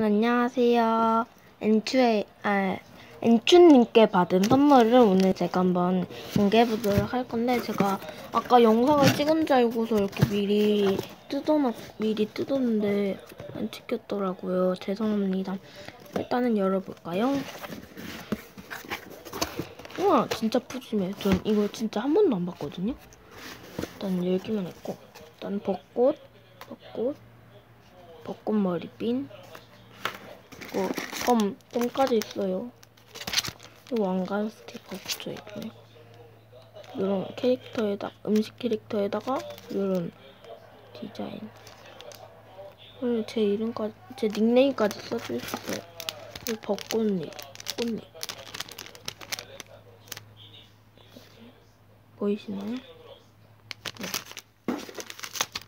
안녕하세요. 엔추님께 받은 선물을 오늘 제가 한번 공개해보도록 할 건데, 제가 아까 영상을 찍은 줄 알고서 이렇게 미리 뜯었는데 안 찍혔더라고요. 죄송합니다. 일단은 열어볼까요? 우와, 진짜 푸짐해. 전 이거 진짜 한 번도 안 봤거든요. 일단 열기만 했고, 일단 벚꽃 머리핀, 껌까지 있어요. 왕관 스티커 붙여있네. 이런 음식 캐릭터에다가 이런 디자인. 제 닉네임까지 써줄 수 있어요. 이 벚꽃잎, 꽃잎. 보이시나요? 네.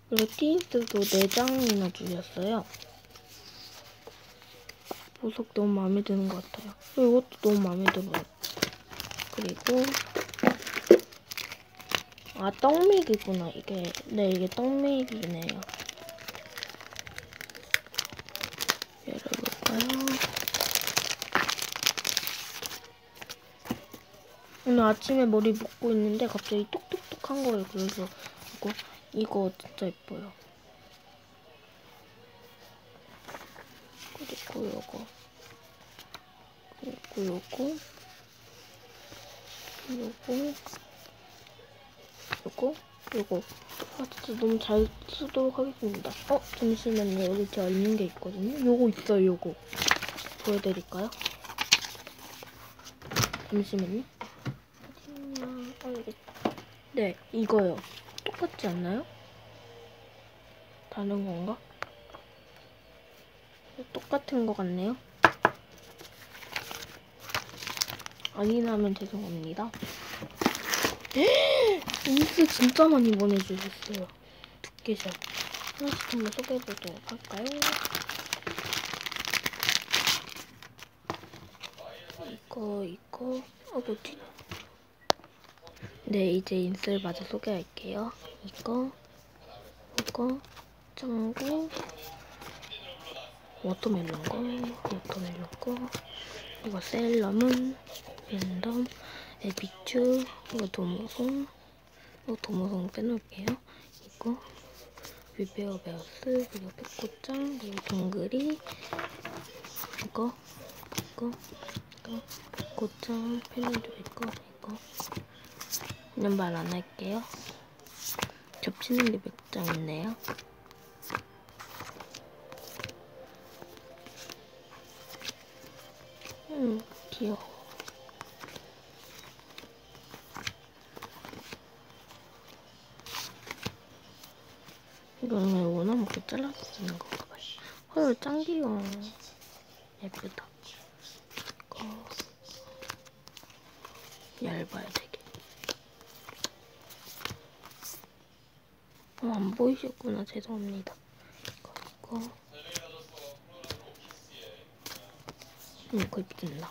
그리고 티인스도 4장이나 주셨어요. 보석 너무 마음에 드는 것 같아요. 그리고 이것도 너무 마음에 들어요. 그리고 떡미기구나. 이게 떡미기네요. 열어볼까요? 오늘 아침에 머리 묶고 있는데 갑자기 뚝뚝뚝 한 거예요. 그래서 이거 진짜 예뻐요. 그리고 요거. 진짜 너무 잘 쓰도록 하겠습니다. 잠시만요. 여기 제가 있는 게 있거든요. 요거 있어요. 요거 보여드릴까요? 잠시만요. 네, 이거요. 똑같지 않나요? 다른 건가? 똑같은 것 같네요. 아니라면 죄송합니다. 인스 진짜 많이 보내주셨어요. 두께샷. 하나씩 한번 소개해보도록 할까요? 이거. 뭐지? 네, 이제 인스를 마저 소개할게요. 이거, 짱구, 워터멜론 거, 이거 셀러문, 랜덤, 에비추, 이거 도모송 빼놓을게요. 이거 위베어베어스, 그리고 백꽃장, 그리고 동그리, 이거 백꽃장, 펠린도 이거 그냥 말 안 할게요. 겹치는 게 몇 장 있네요. 귀여워. 이거는 원하먹게 잘라서 쓰는 건가 봐요. 헐, 짱 귀여워. 예쁘다. 이거 얇아야 되게. 안 보이셨구나. 죄송합니다. 이거 겹친다.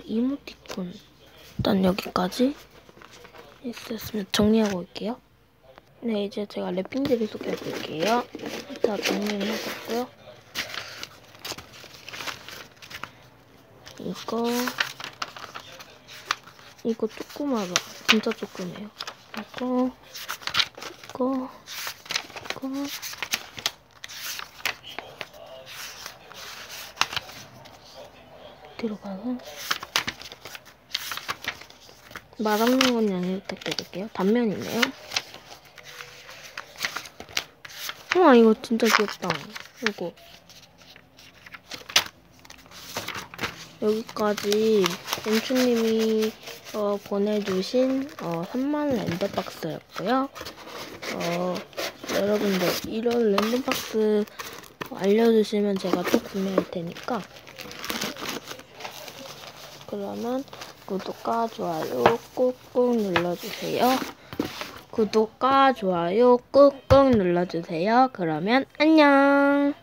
이모티콘. 일단 여기까지 있었으면 정리하고 올게요. 네, 이제 제가 랩핑들을 소개해볼게요. 다 정리를 해봤고요. 이거 조그마다. 진짜 조그매요. 이거 들어가서 말 없는 건 양해 부탁드릴게요. 단면이네요. 우와, 이거 진짜 귀엽다. 이거 여기까지 엔추님이 보내주신 3만 랜덤박스였고요. 여러분들 이런 랜덤박스 알려주시면 제가 또 구매할 테니까, 그러면 구독과 좋아요 꾹꾹 눌러주세요. 구독과 좋아요 꾹꾹 눌러주세요. 그러면 안녕.